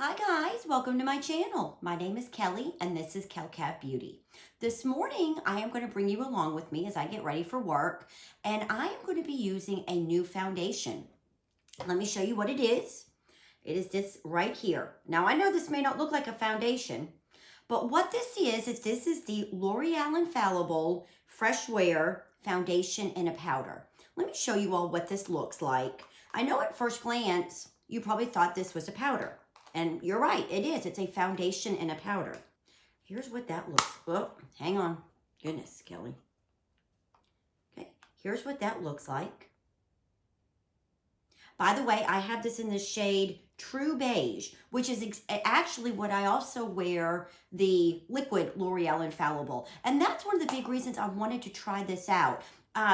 Hi guys, welcome to my channel. My name is Kelly and this is Kelcav Beauty. This morning I am going to bring you along with me as I get ready for work, and I am going to be using a new foundation. Let me show you what it is. It is this right here. Now I know this may not look like a foundation, but what this is this is the Loreal Infallible Fresh Wear Foundation in a Powder. Let me show you all what this looks like. I know at first glance you probably thought this was a powder. And you're right, it is. It's a foundation in a powder. Here's what that looks. Oh, hang on. Goodness, Kelly. Okay, here's what that looks like. By the way, I have this in the shade True Beige, which is actually what I also wear the liquid L'Oreal Infallible. And that's one of the big reasons I wanted to try this out.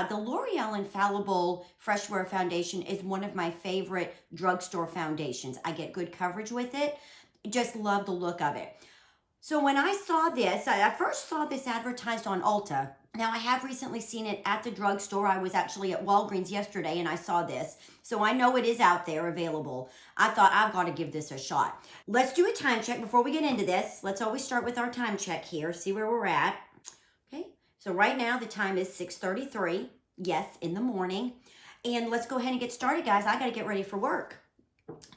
The L'Oreal Infallible Fresh Wear Foundation is one of my favorite drugstore foundations. I get good coverage with it. Just love the look of it. So when I saw this, I first saw this advertised on Ulta. Now I have recently seen it at the drugstore. I was actually at Walgreens yesterday and I saw this. So I know it is out there available. I thought I've got to give this a shot. Let's do a time check before we get into this. Let's always start with our time check here, see where we're at. Okay. So right now the time is 6:33, yes, in the morning. And let's go ahead and get started, guys. I got to get ready for work.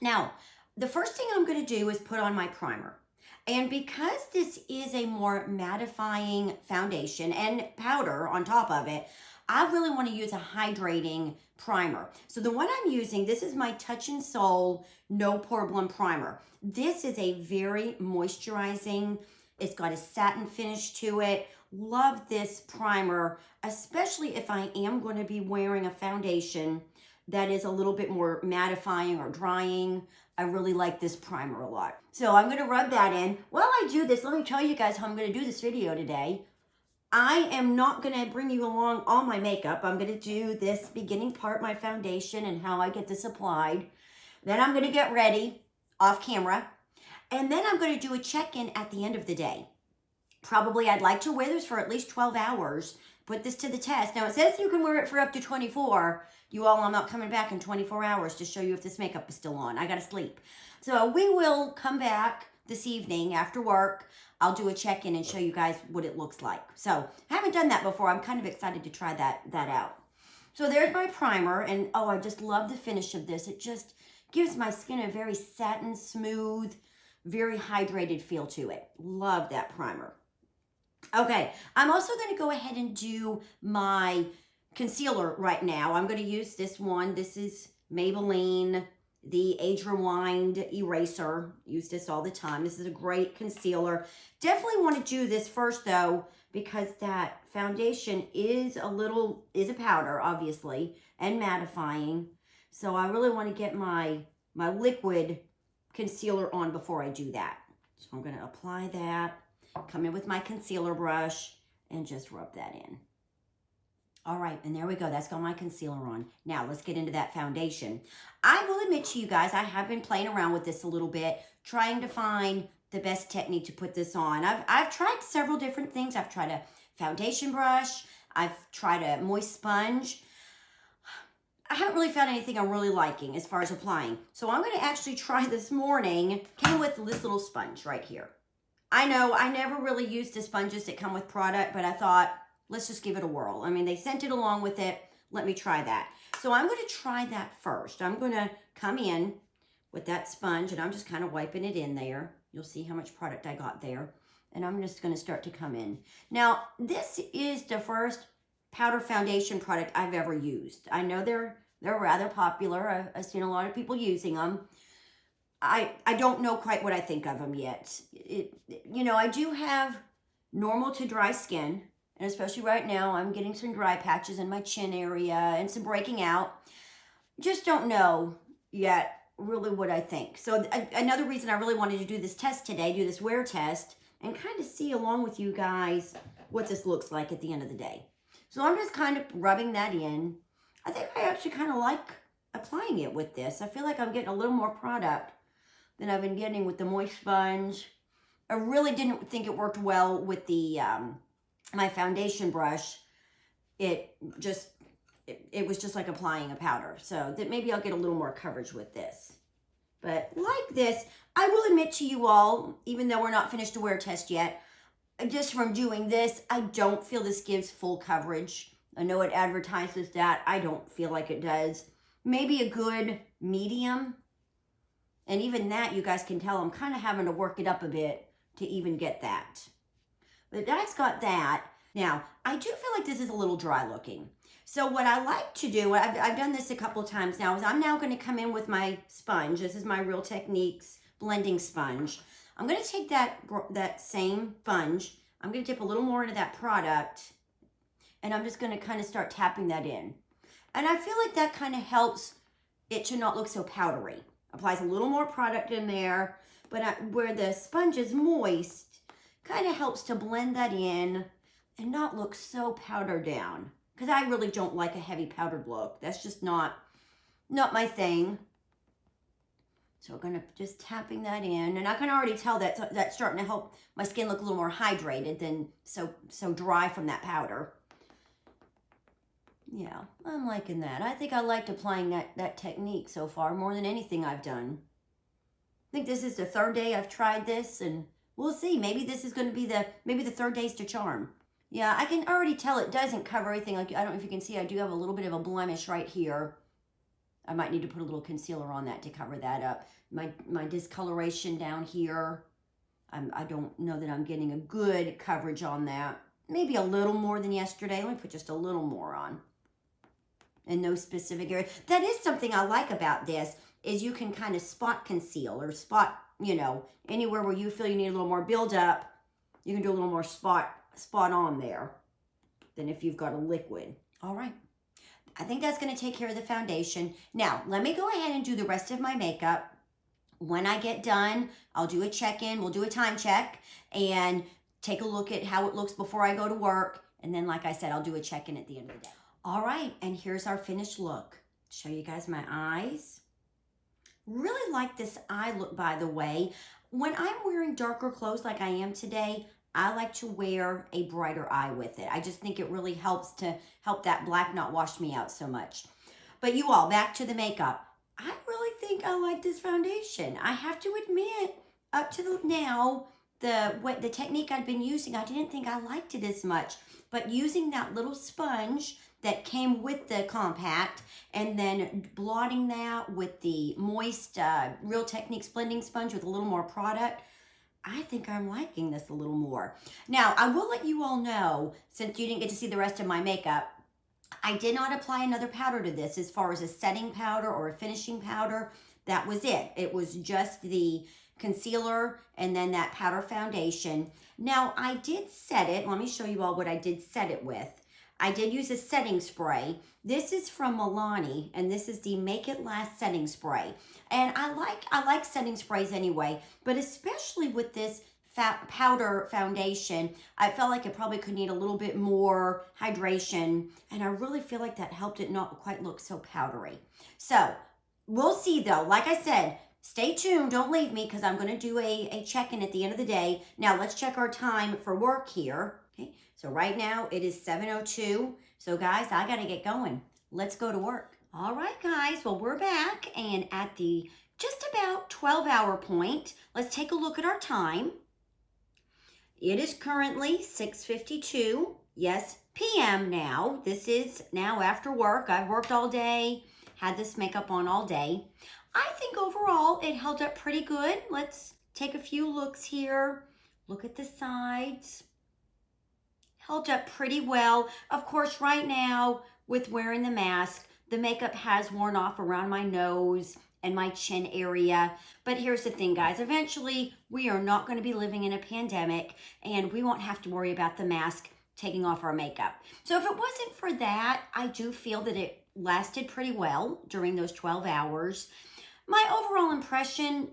Now, the first thing I'm going to do is put on my primer. And because this is a more mattifying foundation and powder on top of it, I really want to use a hydrating primer. So the one I'm using, this is my Touch and Soul No Problem Primer. This is a very moisturizing, it's got a satin finish to it. Love this primer, especially if I am going to be wearing a foundation that is a little bit more mattifying or drying. I really like this primer a lot. So I'm going to rub that in. While I do this, let me tell you guys how I'm going to do this video today. I am not going to bring you along all my makeup. I'm going to do this beginning part, my foundation, and how I get this applied. Then I'm going to get ready off camera. And then I'm going to do a check-in at the end of the day. Probably I'd like to wear this for at least 12 hours. Put this to the test. Now it says you can wear it for up to 24. You all, I'm not coming back in 24 hours to show you if this makeup is still on. I gotta sleep. So we will come back this evening after work. I'll do a check-in and show you guys what it looks like. So I haven't done that before. I'm kind of excited to try that out. So there's my primer, and oh, I just love the finish of this. It just gives my skin a very satin, smooth, very hydrated feel to it. Love that primer. Okay, I'm also going to go ahead and do my concealer right now. I'm going to use this one. This is Maybelline, the Age Rewind Eraser. Use this all the time. This is a great concealer. Definitely want to do this first though, because that foundation is a powder, obviously, and mattifying. So I really want to get my liquid concealer on before I do that. So I'm going to apply that. Come in with my concealer brush and just rub that in. All right, and there we go. That's got my concealer on. Now, let's get into that foundation. I will admit to you guys, I have been playing around with this a little bit, trying to find the best technique to put this on. I've tried several different things. I've tried a foundation brush. I've tried a moist sponge. I haven't really found anything I'm really liking as far as applying. So I'm going to actually try this morning. Came with this little sponge right here. I know I never really used the sponges that come with product, but I thought, let's just give it a whirl. I mean, they sent it along with it. Let me try that. So I'm going to try that first. I'm going to come in with that sponge, and I'm just kind of wiping it in there. You'll see how much product I got there. And I'm just going to start to come in. Now, this is the first powder foundation product I've ever used. I know they're rather popular. I've seen a lot of people using them. I don't know quite what I think of them yet. You know, I do have normal to dry skin, and especially right now, I'm getting some dry patches in my chin area and some breaking out. Just don't know yet really what I think. So another reason I really wanted to do this test today, do this wear test, and kind of see along with you guys what this looks like at the end of the day. So I'm just kind of rubbing that in. I think I actually kind of like applying it with this. I feel like I'm getting a little more product than I've been getting with the moist sponge. I really didn't think it worked well with the my foundation brush. It was just like applying a powder. So that maybe I'll get a little more coverage with this. But like this, I will admit to you all, even though we're not finished the wear test yet, just from doing this, I don't feel this gives full coverage. I know it advertises that. I don't feel like it does. Maybe a good medium. And even that, you guys can tell I'm kind of having to work it up a bit to even get that. But that's got that. Now, I do feel like this is a little dry looking. So what I like to do, I've done this a couple of times now, is I'm now going to come in with my sponge. This is my Real Techniques blending sponge. I'm going to take that same sponge. I'm going to dip a little more into that product. And I'm just going to kind of start tapping that in. And I feel like that kind of helps it to not look so powdery. Applies a little more product in there. But where the sponge is moist, kind of helps to blend that in and not look so powdered down. Because I really don't like a heavy powdered look. That's just not my thing. So we're going to just tapping that in. And I can already tell that that's starting to help my skin look a little more hydrated than so dry from that powder. Yeah, I'm liking that. I think I liked applying that technique so far more than anything I've done. I think this is the third day I've tried this, and we'll see. Maybe this is going to be maybe the third day's the charm. Yeah, I can already tell it doesn't cover everything. Like, I don't know if you can see, I do have a little bit of a blemish right here. I might need to put a little concealer on that to cover that up. My discoloration down here, I don't know that I'm getting a good coverage on that. Maybe a little more than yesterday. Let me put just a little more on. In those specific areas. That is something I like about this, is you can kind of spot conceal or spot, anywhere where you feel you need a little more build up, you can do a little more spot on there than if you've got a liquid. All right. I think that's going to take care of the foundation. Now, let me go ahead and do the rest of my makeup. When I get done, I'll do a check-in. We'll do a time check and take a look at how it looks before I go to work. And then, like I said, I'll do a check-in at the end of the day. All right, and here's our finished look. Show you guys my eyes. Really like this eye look, by the way. When I'm wearing darker clothes like I am today, I like to wear a brighter eye with it. I just think it really helps to help that black not wash me out so much. But you all, back to the makeup. I really think I like this foundation. I have to admit, up to now, the technique I'd been using, I didn't think I liked it as much. But using that little sponge that came with the compact and then blotting that with the moist Real Techniques blending sponge with a little more product, I think I'm liking this a little more. Now, I will let you all know, since you didn't get to see the rest of my makeup, I did not apply another powder to this as far as a setting powder or a finishing powder. That was it. It was just the concealer and then that powder foundation. Now, I did set it. Let me show you all what I did set it with. I did use a setting spray. This is from Milani, and this is the Make It Last setting spray. And I like setting sprays anyway, but especially with this powder foundation, I felt like it probably could need a little bit more hydration, and I really feel like that helped it not quite look so powdery. So, we'll see though. Like I said, stay tuned. Don't leave me, because I'm going to do a check-in at the end of the day. Now, let's check our time for work here. Okay, so right now it is 7:02. So guys, I got to get going. Let's go to work. All right, guys. Well, we're back, and at the just about 12-hour point, let's take a look at our time. It is currently 6:52. Yes, p.m. now. This is now after work. I've worked all day, had this makeup on all day. I think overall it held up pretty good. Let's take a few looks here. Look at the sides. Held up pretty well. Of course, right now, with wearing the mask, the makeup has worn off around my nose and my chin area. But here's the thing, guys. Eventually, we are not going to be living in a pandemic, and we won't have to worry about the mask taking off our makeup. So if it wasn't for that, I do feel that it lasted pretty well during those 12 hours. My overall impression,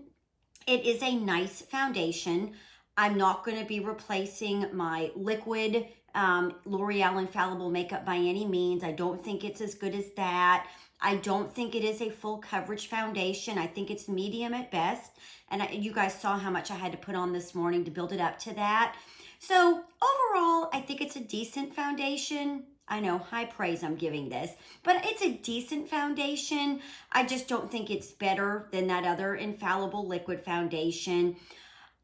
it is a nice foundation. I'm not going to be replacing my liquid L'Oreal Infallible makeup by any means. I don't think it's as good as that. I don't think it is a full coverage foundation. I think it's medium at best. And you guys saw how much I had to put on this morning to build it up to that. So overall, I think it's a decent foundation. I know, high praise I'm giving this, but it's a decent foundation. I just don't think it's better than that other Infallible Liquid Foundation.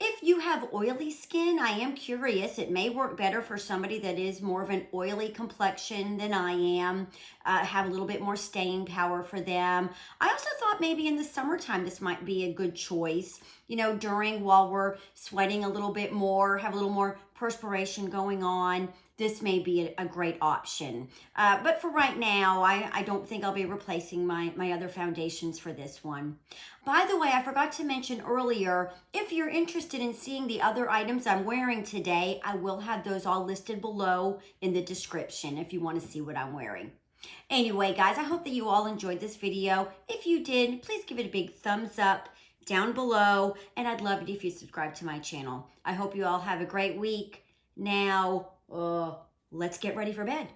If you have oily skin, I am curious. It may work better for somebody that is more of an oily complexion than I am, have a little bit more staying power for them. I also thought maybe in the summertime this might be a good choice, you know, while we're sweating a little bit more, have a little more perspiration going on. This may be a great option. But for right now, I don't think I'll be replacing my other foundations for this one. By the way, I forgot to mention earlier, if you're interested in seeing the other items I'm wearing today, I will have those all listed below in the description if you want to see what I'm wearing. Anyway, guys, I hope that you all enjoyed this video. If you did, please give it a big thumbs up down below, and I'd love it if you subscribe to my channel. I hope you all have a great week. Now, let's get ready for bed.